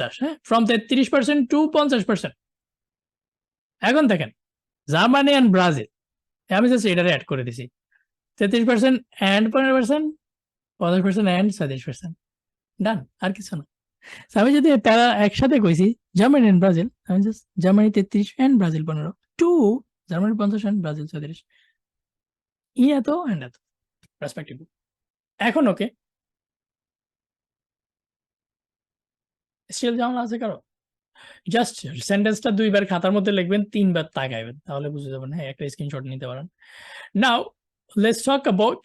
50, হ্যাঁ, from 33% two 50%। এখন দেখেন জার্মানি অ্যান্ড ব্রাজিল, আমি জাস্ট এটারে অ্যাড করে দিছি 33% অ্যান্ড 15%, 50% অ্যান্ড 37%, ডান, আর কিছু না। So, আমি যদি তারা একসাথে কইছি জার্মানি অ্যান্ড ব্রাজিল, আমি just Germany 33 and Brazil 15 two Germany 50 and Brazil 37, ই এত অ্যান্ড এত রেসপেক্টিভলি। এখন ওকে, স্টিল ঝামেলা আছে কারো? জাস্ট সেন্টেন্সটা দুইবার খাতার মধ্যে লিখবেন, তিনবার তাকাইবেন, তাহলে বুঝে যাবেন। হ্যাঁ, একটা স্ক্রিনশট নিতে পারেন। নাও লেটস টক অ্যাবাউট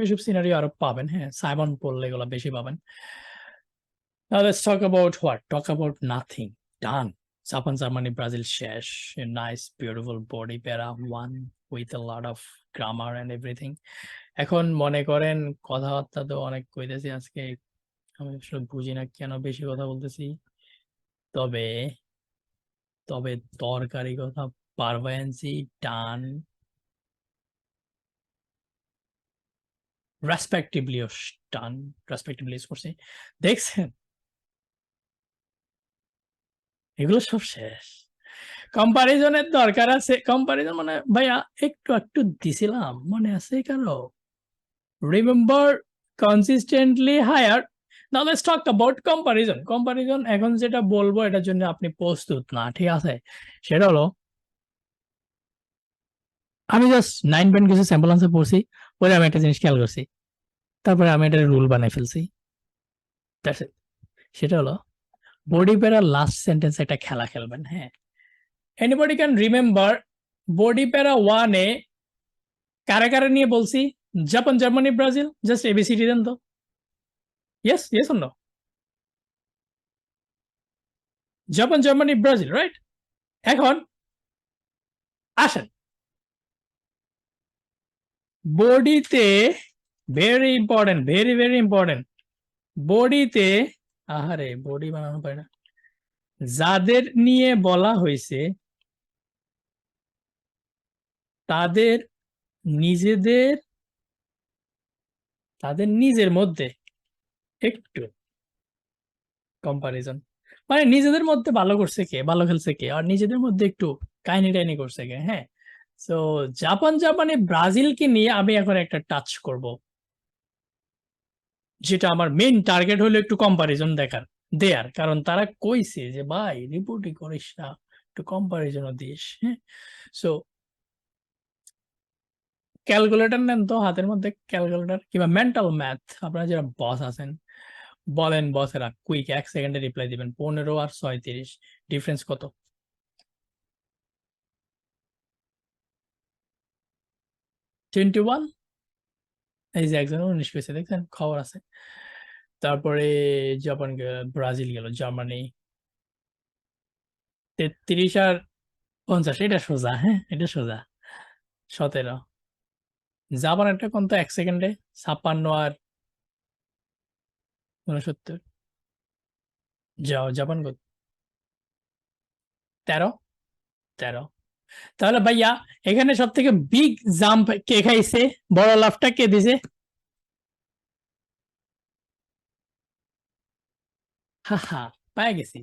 এসব সিনারিও আরো পাবেন। হ্যাঁ, সাইমন পড়লে এগুলো বেশি পাবেন। Now let's talk about what? Talk about nothing. Done. Japan, Germany, Brazil শেষ। A nice, beautiful body para one with a lot of grammar and everything. এখন মনে করেন কথাবার্তা তো অনেক কইতেছি আজকে, আমি আসলে বুঝি না কেন বেশি কথা বলতেছি। তবে তবে দরকারি কথা বারবার আনছি, ডান। রেসপেক্টিভলিও ডান, রেসপেক্টিভলি ইউজ করছি। দেখছেন, এগুলো সব শেষ। কম্পারিজনের দরকার আছে, কম্পারিজন মানে ভাইয়া একটু একটু দিছিলাম, মনে আছে কারো? Remember consistently higher. Now let's talk about comparison. Comparison এখন যেটা বলবো এটার জন্য আপনি প্রস্তুত না, ঠিক আছে? সেটা হলো, আমি জাস্ট 9 10 কিছু স্যাম্পল আনসার পড়ছি, পরে আমি একটা জিনিস খেয়াল করছি, তারপরে আমি একটা রুল বানাই ফেলছি। That's it. সেটা হলো বডি প্যারার লাস্ট সেন্টেন্স একটা খেলা খেলবেন। হ্যাঁ, এনিবডি ক্যান রিমেম্বার বডি প্যারা 1-এ কারা কারা নিয়ে বলছি? Japan, Germany, Brazil. Just ABCD দেন তো। Yes, yes or no? Japan, Germany, Brazil, right? এখন আসেন বডিতে, very important, very very important. বডিতে, আহারে বডি বানানো পারে না, যাদের নিয়ে বলা হয়েছে তাদের নিজেদের, তাদের নিজের মধ্যে একটু কম্পারিজন, মানে নিজেদের মধ্যে ভালো করছে কে, ভালো খেলছে কে, আর নিজেদের মধ্যে একটু কাহিনী টাইনি করছে কে। হ্যাঁ, তো জাপান, জাপানে ব্রাজিলকে নিয়ে আমি এখন একটা টাচ করব, যেটা আমার মেইন টার্গেট হলো একটু কম্পারিজন দেখার, দেয়ার, কারণ তারা কইছে যে ভাই রিপোর্টই করিস না, একটু কম্পারিজনও দিস। হ্যাঁ, সো ক্যালকুলেটর নেন তো হাতের মধ্যে, ক্যালকুলেটর কিংবা মেন্টাল ম্যাথ, আপনারা যারা বস আছেন বলেন, বসেরা কুইক 1 সেকেন্ডে রিপ্লাই দিবেন। 15 আর 36 ডিফারেন্স কত? 21। এই যে একজন 19 পেয়েছে, দেখছেন, খবর আছে। তারপরে জাপান গেল, ব্রাজিল গেল, জার্মানি 33 আর 50, এটা সোজা। হ্যাঁ, এটা সোজা। 17 জাপান একটা কোন তো 1 সেকেন্ডে, 56 আর 69। যাও জাপান কত? 13, 13। তাহলে ভাইয়া এখানে সব থেকে বিগ জাম্প কে খাইছে, বড় লাভটা কে দিছে? হা হা, পায়ে গেছি,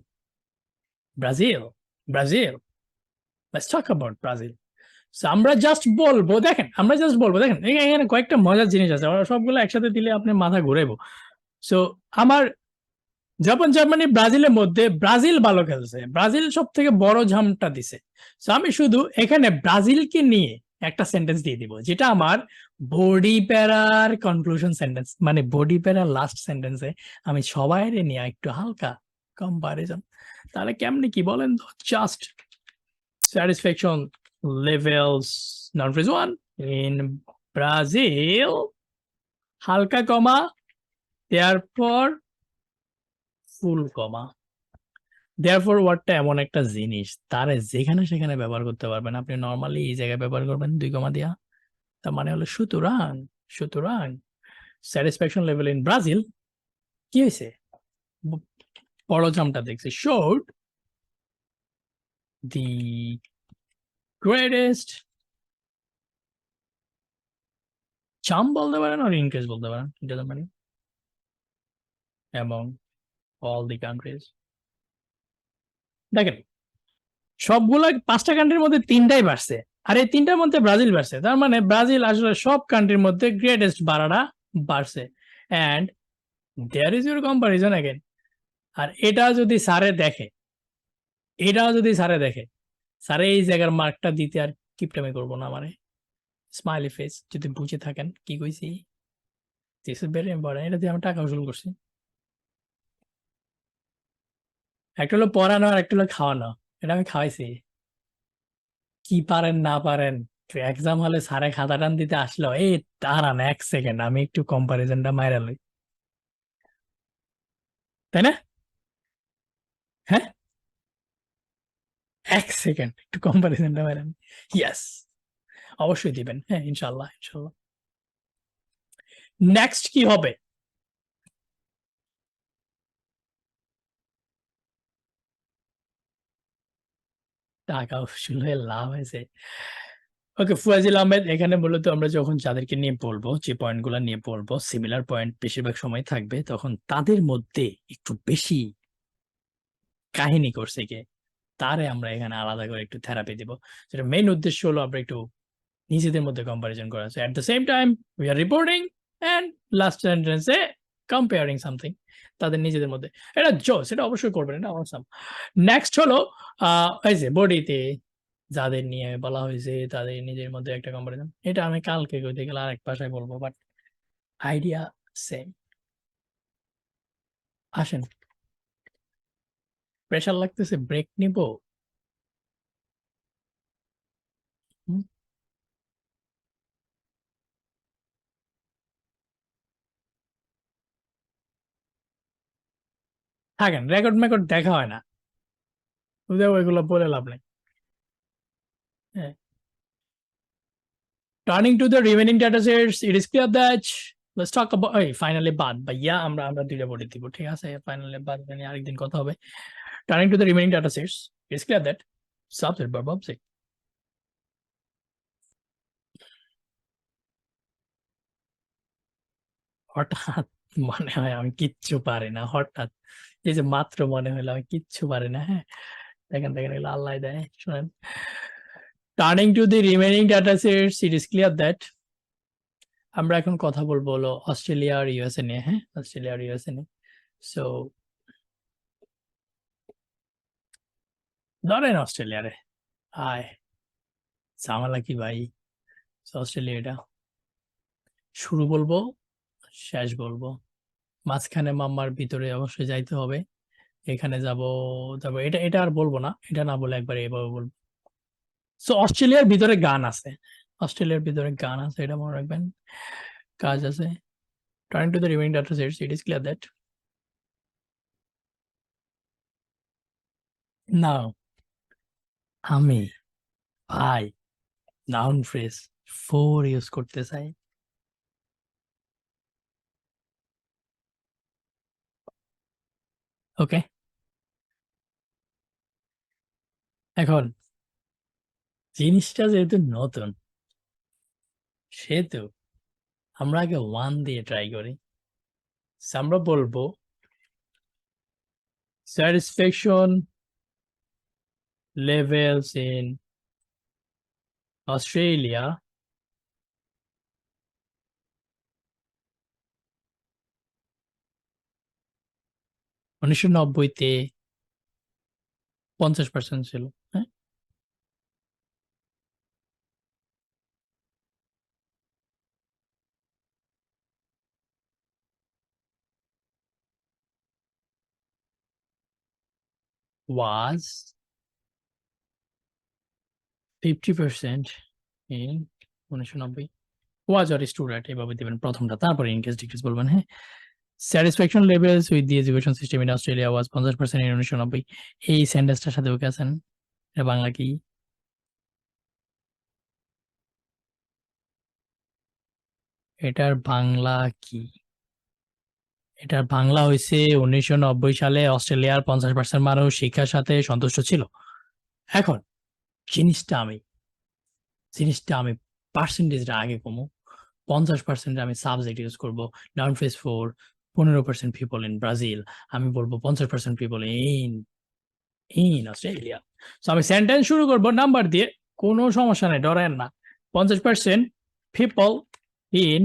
Brazil, Brazil. Let's talk about Brazil. So, আমরা জাস্ট বলবো, দেখেন, আমরা জাস্ট বলবো, দেখেন এখানে কয়েকটা মজার জিনিস আছে, ওরা সবগুলো একসাথে দিলে আপনার মাথা ঘুরাইবো। সো আমার জাপান, জার্মানি, ব্রাজিলের মধ্যে ব্রাজিল ভালো খেলছে, ব্রাজিল সব থেকে বড় ঝামটা দিছে। সো আমি শুধু এখানে ব্রাজিলকে নিয়ে একটা সেন্টেন্স দিয়ে দিব, যেটা আমার বডি প্যারার কনক্লুশন সেন্টেন্স, মানে বডি প্যারার লাস্ট সেন্টেন্সে আমি সবাই নিয়ে একটু হালকা কম্পারিজন। তাহলে কেমনে কি বলেন তো? Just satisfaction levels not phrase 1 in Brazil, হালকা কমা, therefore ফুল কমা। therefore ওয়ার্ডটা এমন একটা জিনিস, তারে যেখানে সেখানে ব্যবহার করতে পারবেন আপনি। নর্মালি এই জায়গায় ব্যবহার করবেন 2 কমা দিয়া, তার মানে হলো সুতরাং, সুতরাং স্যাটিসফ্যাকশন লেভেল ইন ব্রাজিল কি হয়েছে? বড় জামটা দেখছি, showed the greatest চাম বলতে পারেন আর ইনক্রিজ বলতে পারেন, it doesn't matter, among all the countries. দেখেন সবগুলো 5টা কান্ট্রির মধ্যে 3টাই বাড়ছে, আর এই 3টার মধ্যে ব্রাজিল বাড়ছে, তার মানে ব্রাজিল আসলে সব কান্ট্রির মধ্যে গ্রেটেস্ট বাড়াটা বাড়ছে। And there is your comparison again. আর এটা যদি স্যারে দেখে, স্যারে এই জায়গার মার্কটা দিতে আর কিপটামি করবো না, মানে স্মাইলি ফেস যদি বুঝে থাকেন কি কইছি। দিস ইজ ভেরি ইম্পর্টেন্ট, এটা দিয়ে আমি টাকা উসুল করছি। একটা হলো পড়ানো আর একটা হলো খাওয়ানো, এটা আমি খাওয়াইছি। কি পারেন না পারেন, এক্সাম হলে স্যারে খাতা টান দিতে আসলো, এই দাঁড়ান 1 সেকেন্ড আমি একটু কম্পারিজনটা মাইরা লই, তাই না? হ্যাঁ, 1 সেকেন্ড একটু কম্পারিজনটা মাইরা লই। ইয়েস, অবশ্যই দিবেন, হ্যাঁ ইনশাল্লাহ ইনশাল্লাহ। নেক্সট কি হবে? টাকা উসুল হয়ে লাভ হয়েছে। ওকে, ফুয়াজিল আহমেদ, এখানে মূলত আমরা যখন যাদেরকে নিয়ে বলবো, যে পয়েন্টগুলো নিয়ে বলবো, সিমিলার পয়েন্ট বেশিরভাগ সময় থাকবে, তখন তাদের মধ্যে একটু বেশি কাহিনী করছে কে, তারে আমরা এখানে আলাদা করে একটু থেরাপি দিব। যেটা মেইন উদ্দেশ্য হলো আমরা একটু নিজেদের মধ্যে কম্পারিজন করা। So at the same time we are reporting and last সেন্টেন্সে কম্পেয়ারিং সামথিং তাদের নিজেদের মধ্যে। এটা জোস, এটা অবশ্যই করবেন, এটা অসাম। নেক্সট হলো এই যে বডিতে যাদের নিয়ে বলা হয়েছে তাদের নিজের মধ্যে একটা কম্পারিজন, এটা আমি কালকে কইতে গেলে আরেক ভাষায় বলবো, বাট আইডিয়া সেম। আসেন, প্রেশার লাগতেছে, ব্রেক নিব। হুম, থাকেন, রেকর্ড মেকর্ড দেখা হয় না, বুঝতে ওইগুলো বলে লাভ নেই। হ্যাঁ, turning to the remaining data sets, it is clear that let's talk about finally বাদ ভাইয়া, আমরা দুইটা বডি দিব, ঠিক আছে? ফাইনালি বাদ নিয়ে আরেকদিন কথা হবে। Turning to the remaining data sets, it is clear that subset verb object। হঠাৎ মনে হয় আমি কিচ্ছু পারি না, হঠাৎ এই যে মাত্র মনে হলো আমি কিচ্ছু পারি না। হ্যাঁ, দেখেন দেখেন, এগুলো আল্লাহ দেয়, শুনেন। Turning to the remaining data sets, it is clear that আমরা এখন কথা বলবো হলো অস্ট্রেলিয়া আর ইউএসএ নিয়ে। হ্যাঁ, অস্ট্রেলিয়া আর ইউএসএ নিয়ে। সো ধরেন অস্ট্রেলিয়ারে আয়, ঝামেলা কি ভাই? অস্ট্রেলিয়া এটা শুরু বলবো, শেষ বলবো, মাঝখানে মাম্মার ভিতরে অবশ্যই যাইতে হবে। এখানে যাব, তারপর এটা এটা আর বলবো না, এটা না বলে একবার এভাবে বলবো। সো অস্ট্রেলিয়ার ভিতরে গান আছে, অস্ট্রেলিয়ার ভিতরে গান আছে, এটা মনে রাখবেন। কাজ আছে। Turning to the remaining data sets, it is clear that নাও আমি ভাই নাউন ফ্রেজ ফোর ইউজ করতে চাই। ওকে, এখন জিনিসটা যেহেতু নতুন, সেহেতু আমরা আগে ওয়ান দিয়ে ট্রাই করি। So, আমরা বলবো satisfaction levels in Australia উনিশশো নব্বইতে 50% ছিল। হ্যাঁ, was 50% in 1990 was or student, এভাবে দিবেন প্রথমটা, তারপরে ইনকেস ডিক্রিজ বলবেন। হ্যাঁ, satisfaction levels with the education system in Australia was 50% in 1990। এই সেন্টেন্সটার সাথে ওকে আছেন, এটা বাংলা কি? এটার বাংলা কি? এটার বাংলা হয়েছে 1990 সালে অস্ট্রেলিয়ার 50% মানুষ শিক্ষার সাথে সন্তুষ্ট ছিল। এখন জিনিসটা আমি জিনিসটা আমি পার্সেন্টেজটা আগে কমু, 50% আমি সাবজেক্ট ইউজ করবো, noun phrase four, 15% people in Brazil, আমি বলবো 50% people in in Australia. So আমি সেন্টেন্স শুরু করব নাম্বার দিয়ে, কোনো সমস্যা নেই, ডরেন না। 50% পিপল ইন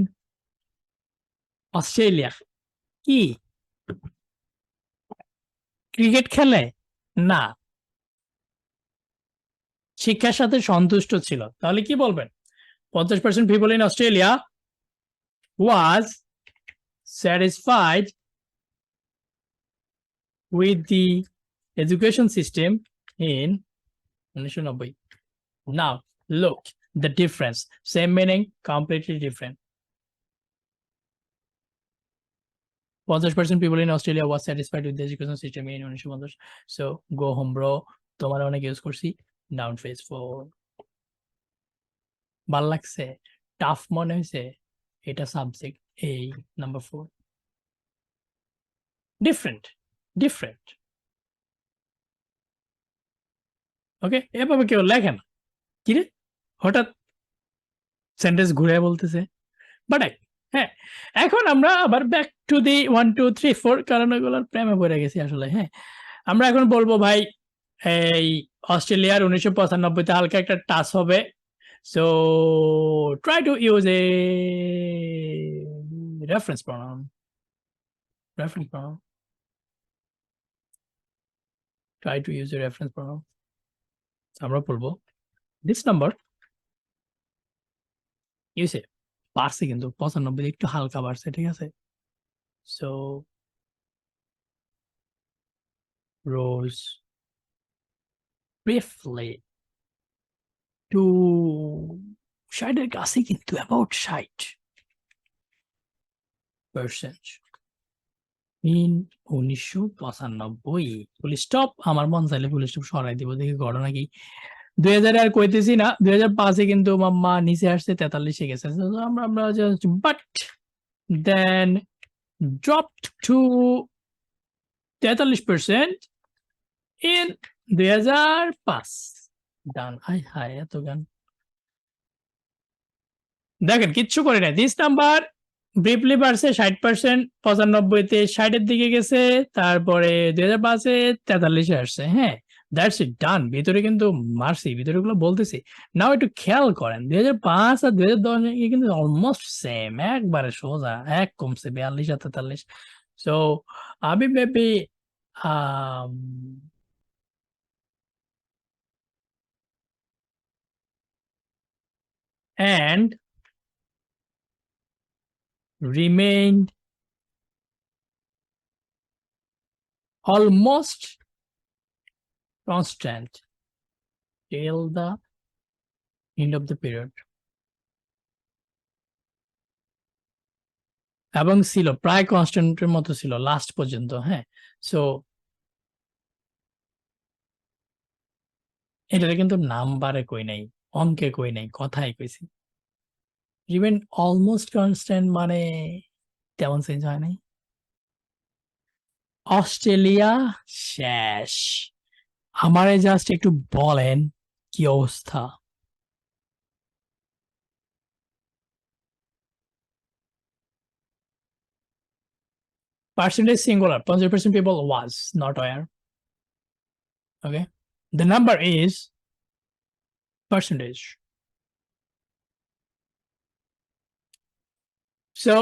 অস্ট্রেলিয়া কি ক্রিকেট খেলে না, শিক্ষার সাথে সন্তুষ্ট ছিল। তাহলে কি বলবেন? 50% people in Australia was satisfied with the education system in 1990। Now look the difference, same meaning, completely different. 50% people in Australia was satisfied with the education system in 1950. So go home bro, তোমার অনেক use করছি। Down phase 4 ভাল লাগছে, tough মনে হয়েছে, এটা subject এই number 4 different different. ওকে, এভাবে কেউ লেখে না, কি রে হঠাৎ সেন্টেন্স ঘুরে বলতেছে। বাট হ্যাঁ, এখন আমরা আবার ব্যাক টু দি 1 2 3 4, কারণ ওগুলোর প্রেমে পড়ে গেছি আসলে। হ্যাঁ, আমরা এখন বলবো ভাই এই অস্ট্রেলিয়ার 1995-তে হালকা একটা টাচ হবে। So try to use a reference pronoun, reference pronoun, try to use a reference pronoun. আমরা বলবো দিস নাম্বার ইউসে বাড়ছে, কিন্তু 95 একটু হালকা বাড়ছে, ঠিক আছে। সো rose briefly to 60-এর কাছে, কিন্তু অ্যাবাউট 60% ইন 1995। Full stop. আমার মন চাইলে ফুল স্টপ সরাই দিব, দেখি ঘটনা কি। 2000 আর কইতেছি না, 2005-এ কিন্তু মাম্মা নিচে আসছে, 43-এ গেছে। So, আমরা just but then dropped to 43% in 2005। ডান। হাই হাই, এত গান দেখেন, কিচ্ছু করে নাই। দিস নাম্বার ব্রিফলি বাড়ছে 60%, 95-তে 60-এর দিকে গেছে, তারপরে 2005-এ 43-এ আসছে। হ্যাঁ, দ্যাটস ইট, ডান। ভিতরে কিন্তু মারছি, ভিতরে গুলো বলতেছি। নাও একটু খেয়াল করেন, 2005 আর 2010 কিন্তু অলমোস্ট সেম, একবারে সোজা, এক কমছে 42 আর 43। সো আমি maybe and remained almost constant till the end of the period, এবং ছিল প্রায় কনস্ট্যান্টের মতো ছিল লাস্ট পর্যন্ত। হ্যাঁ, সো এটারে কিন্তু নাম্বারে কই নাই, অঙ্কে কই নাই, কথাই কইছি। রিমেন অলমোস্ট কনস্ট্যান্ট মানে তেমন চেঞ্জ হয় নাই। অস্ট্রেলিয়া শেষ। আমারে জাস্ট একটু বলেন কি অবস্থা। Percentage singular, 50% people was not aware. Okay, the number is percentage. So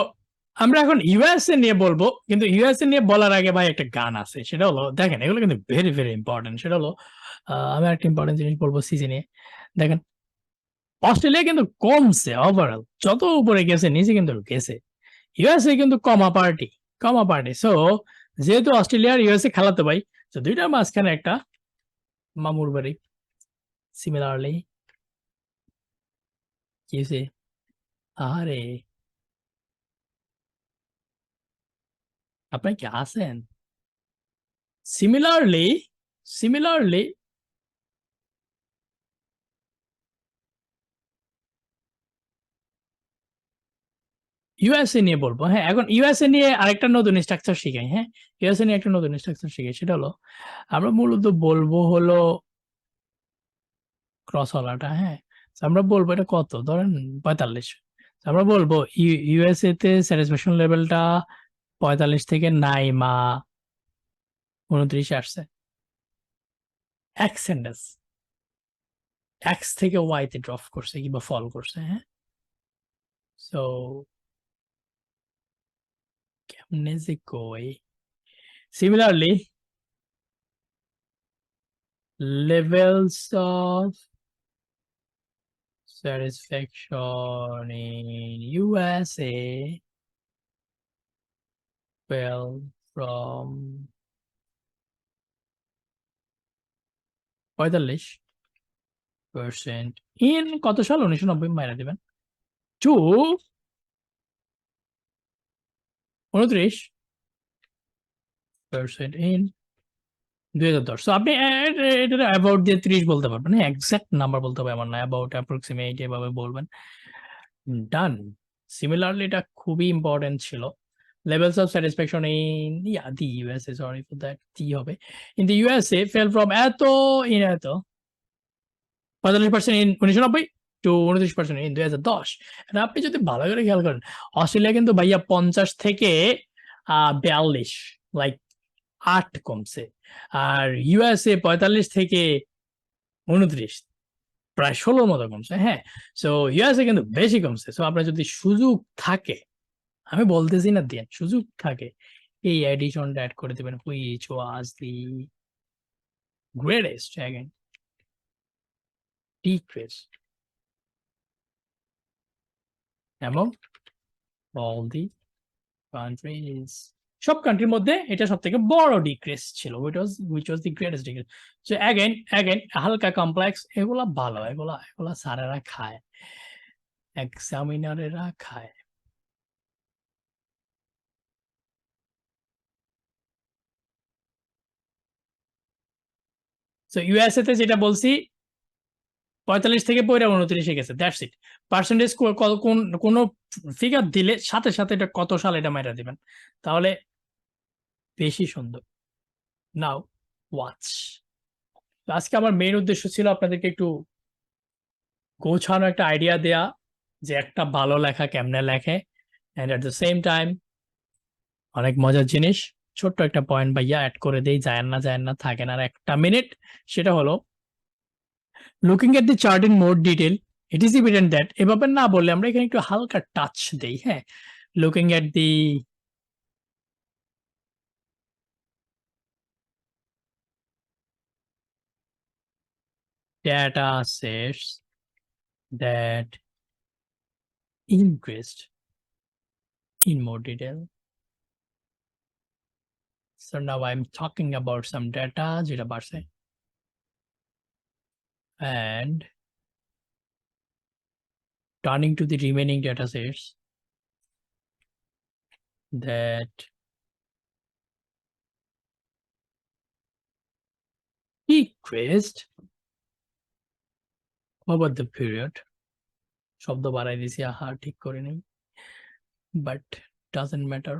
আমরা এখন ইউএসএ নিয়ে বলবো, কিন্তু ইউএসএ নিয়ে বলার আগে ভাই একটা গান আছে, সেটা হলো, দেখেন এগুলো কিন্তু ভেরি ভেরি ইম্পর্টেন্ট। সেটা হলো আমি একটা ইম্পর্টেন্ট জিনিস বলবো সিজি নিয়ে। দেখেন, অস্ট্রেলিয়া কিন্তু কমছে ওভারঅল, যত উপরে গেছে নিচে কিন্তু গেছে। ইউএসএ কিন্তু কমা পার্টি, কমা পার্টি। সো যেহেতু অস্ট্রেলিয়ার ইউএসএ খেলাতে ভাই, তো দুইটার মাঝখানে একটা মামুর বাড়ি। সিমিলারলি কি হয়েছে? আরে আপনার কি আছেন? সিমিলারলি ইউএসএ নিয়ে বলবো। হ্যাঁ, এখন ইউএসএ নিয়ে আরেকটা নতুন স্ট্রাকচার শিখাই। হ্যাঁ, ইউএসএ নিয়ে একটা নতুন স্ট্রাকচার শিখাই, সেটা হলো আমরা মূলত বলবো হলো ক্রস হলাটা। হ্যাঁ, আমরা বলবো এটা কত, ধরেন 45। আমরা বলবো ইউএসএ তে স্যাটিসফ্যাকশন লেভেলটা 45 থেকে নাইমা 29 আসছে। অ্যাক্সেন্ডেস এক্স থেকে ওয়াই তে ড্রপ করছে কিংবা ফল করছে, হ্যাঁ। সো কেমনে যে কই, similarly levels of satisfaction in USA fell from 45% in কত সাল, 1990 মাইরা দিবেন, টু 29% in 2010। সো আপনি এটা অ্যাবাউট দিয়ে 30 বলতে পারবেন, হ্যাঁ, এক্সাক্ট নাম্বার বলতে হবে এমন না, অ্যাবাউট অ্যাপ্রক্সিমেট এভাবে বলবেন। ডান। সিমিলারলি এটা খুবই ইম্পর্টেন্ট ছিল। Levels of satisfaction in the USA, sorry for that, টি হবে। In the USA fell from এত 45% in 1990 to 29% in 2010। And আপনি যদি ভালো করে খেয়াল করেন, অস্ট্রেলিয়া কিন্তু ভাইয়া 50 থেকে 42, লাইক 8 কমছে। আর ইউএসএ 45 থেকে 29, প্রায় 16 মতো কমছে, হ্যাঁ। সো ইউএসএ কিন্তু বেশি কমছে। সো আপনার যদি সুযোগ থাকে, আমি বলতেছি না দেন, সুযোগ থাকে, এই এডিশনটা অ্যাড করে দেবেন, which was the greatest again decrease among all the countries। সব কান্ট্রির মধ্যে এটা সব থেকে বড় ডিক্রিজ ছিল, which was the greatest decrease। So again হালকা কমপ্লেক্স, এগুলা ভালো, এগুলা স্যারেরা খায়, এক্সামিনারেরা খায়। সো ইউএসএ তে যেটা বলছি 45 থেকে 29 গেছে, দ্যাটস ইট। পার্সেন্টেজ কোন ফিগার দিলে সাথে সাথে এটা কত সাল এটা মাইরা দিবেন, তাহলে বেশি সুন্দর। নাও ওয়াচ। আজকে আমার মেইন উদ্দেশ্য ছিল আপনাদেরকে একটু গোছানো একটা আইডিয়া দেয়া, যে একটা ভালো লেখা কেমনে লেখে, and at the same time অনেক মজার জিনিস। ছোট্ট একটা পয়েন্ট ভাইয়া অ্যাড করে দেই, যায় না থাকেন আর একটা মিনিট। সেটা হলো looking at the chart in more detail, it is evident that, এভাবে না বললে আমরা এখানে একটু হালকা টাচ দেই, হ্যাঁ। Looking at the data sets that increased in more detail. So now I'm talking about some data যেটা বাড়ছে, and turning to the remaining data sets that decreased over the period। শব্দ বাড়াই দিছি, আহা ঠিক করে নেই, but doesn't matter।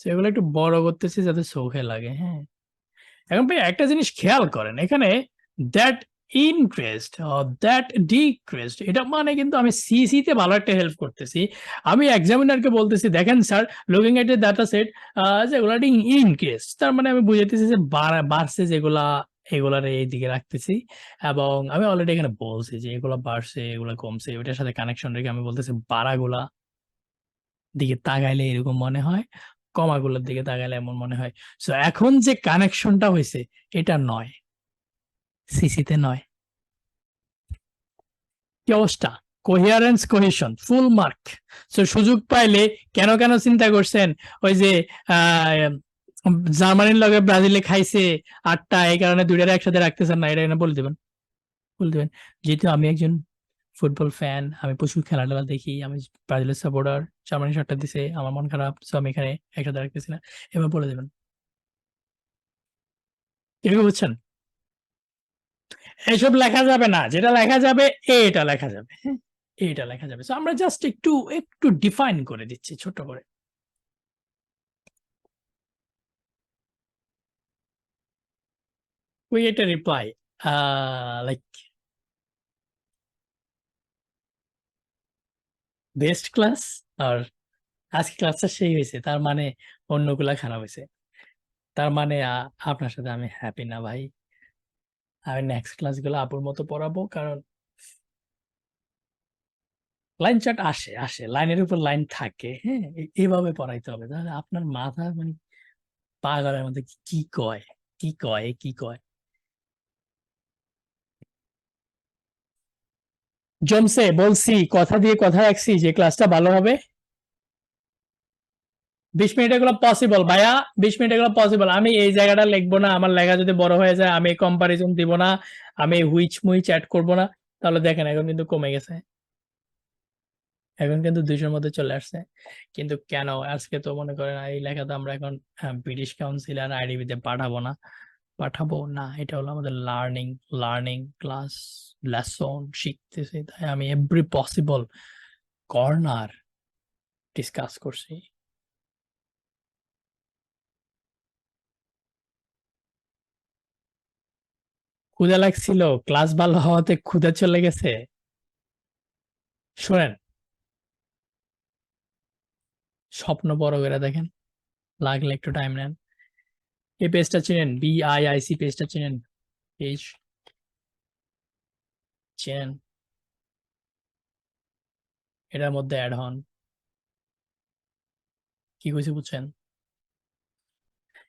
সেগুলো একটু বড় করতেছি যাতে চোখে লাগে, হ্যাঁ। এখন ভাই একটা জিনিস খেয়াল করেন, এখানে দ্যাট ইনক্রিজড দ্যাট ডিক্রিজড, এটা মানে কিন্তু আমি সিসি তে ভালো একটা হেল্প করতেছি। আমি এক্সামিনারকে বলতেছি দেখেন sir, looking at the data set যেগুলো ইনক্রিজ, তার মানে আমি বুঝাইতেছি যে বাড়ছে যেগুলা, এগুলার এই দিকে রাখতেছি। এবং আমি অলরেডি এখানে বলছি যে এগুলো বাড়ছে এগুলো কমছে, ওইটার সাথে কানেকশন রেখে আমি বলতেছি বাড়াগুলা দিকে তাকাইলে এরকম মনে হয়, কমাগুলোর দিকে তাকাইলে এমন মনে হয়। সো এখন যে কানেকশনটা হয়েছে এটা নয়, সিসিতে নয়। কি অবস্থা? কোহিয়ারেন্স, কোহেশন, ফুল মার্ক। সো সুযোগ পাইলে কেন কেন চিন্তা করছেন, ওই যে জার্মানির লগে ব্রাজিলে খাইছে 8টা, এই কারণে দুইটারে একসাথে রাখতেছেন না, এটা বলে দেবেন, বলে দেবেন যেহেতু আমি একজন ফুটবল ফ্যান, আমি প্রচুর খেলা টেলা দেখি, আমি ব্রাজিলের সাপোর্টার, জার্মানি 7টা দিছে, আমার মন খারাপ, সো আমি এখানে একসাথে রাখতেছি না, এবার বলে দেবেন। কিরকম বুঝছেন? এসব লেখা যাবে না, যেটা লেখা যাবে এটা লেখা যাবে, হ্যাঁ, এটা লেখা যাবে। সো আমরা জাস্ট একটু একটু ডিফাইন করে দিচ্ছি ছোট করে। Create a reply, like best class or আজকে ক্লাসটা সেই হয়েছে, তার মানে অন্যগুলা খারাপ হয়েছে। তার মানে আপনার সাথে আমি হ্যাপি না ভাই। আমি নেক্সট ক্লাসগুলো আপুর মতো পড়াবো, কারণ লাইন চার্ট আসে আসে, লাইনের উপর লাইন থাকে, হ্যাঁ, এভাবে পড়াইতে হবে। তাহলে আপনার মাথা মানে পাগলের মধ্যে কি কয়, কি কয়, কি কয়। জমছে, বলছি, কথা দিয়ে কথা রাখছি যে ক্লাসটা ভালো হবে। 20 মিনিট এগুলো পসিবল ভাইয়া, 20 মিনিট এগুলো পসিবল। আমি এই জায়গাটা লিখবো না, আমার লেখা যদি বড় হয়ে যায় আমি কম্পারিজন দিব না, আমি হুইচ মুইচ অ্যাড করবো না। তাহলে দেখেন এখন কিন্তু কমে গেছে, এখন কিন্তু 200-র মধ্যে চলে আসছে। কিন্তু কেন আজকে তো মনে করেন এই লেখা তো আমরা এখন ব্রিটিশ কাউন্সিল আর আইডিবি তে পাঠাবো না, পাঠাবো না। এটা হলো আমাদের লার্নিং, লার্নিং ক্লাস, লেসন শিখতেছি, তাই আমি এভরি পসিবল কর্নার ডিসকাস করছি। ক্ষুধা লাগছিল, ক্লাস ভালো হওয়াতে ক্ষুধা চলে গেছে। শোনেন, স্বপ্ন বড় করে দেখেন, লাগলে একটু টাইম নেন। এই পেজটা চিনেন, BIIC পেজটা চিনেন? পেজ চেনেন? এটার মধ্যে অ্যাড হন। কি কইছি বুঝছেন?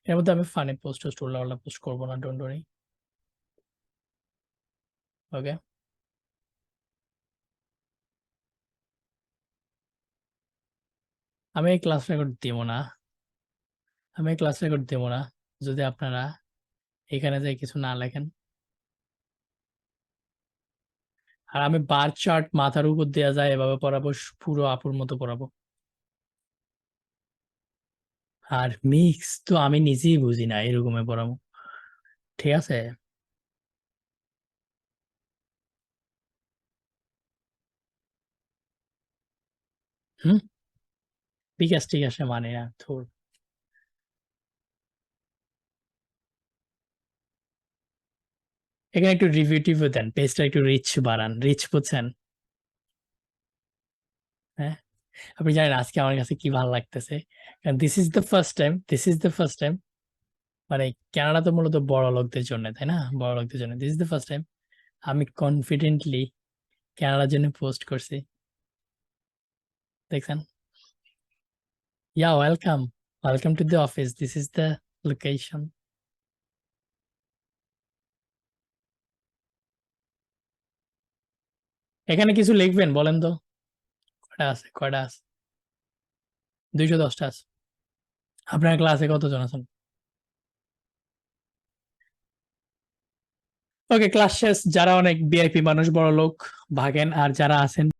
এর মধ্যে আমি ফানি পোস্ট টোস্ট উল্লাপাল্লা পোস্ট করবো না, ডোন্ট ওয়ারি। ওকে, আমি এই ক্লাস রেকর্ড দিব না, আমি এই ক্লাস রেকর্ড দেবো না যদি আপনারা এখানে যে কিছু না লেখেন। আর আমি বার চার্ট মাথার উপর দেওয়া যায় এভাবে পড়াবো, পুরো আপুর মতো পড়াবো। আর মিক্স তো আমি নিজেই বুঝি না, এরকমই পড়াবো, ঠিক আছে? হুম, বিকাশ ঠিক আছে মানে না ধুর। এখানে একটু রিভিউ টিভিউ দেন, পেজটা একটু রিচ বাড়ান, রিচ বুঝছেন? হ্যাঁ, আপনি জানেন আজকে আমার কাছে কি ভালো লাগতেছে, কারণ this is the first time, this is the first time, মানে কানাডা তো মূলত বড় লোকদের জন্য, তাই না? বড় লোকদের জন্য this is the first time আমি কনফিডেন্টলি কানাডার জন্য পোস্ট করছি, দেখছেন? Yeah welcome, welcome to the office, this is the location. এখানে কিছু লিখবেন বলেন তো? কয়টা আছে, কয়টা আছে? 210টা আছে। আপনার ক্লাসে কতজন আছেন? ওকে, ক্লাস শেষ। যারা অনেক ভিআইপি মানুষ, বড় লোক, ভাগেন। আর যারা আছেন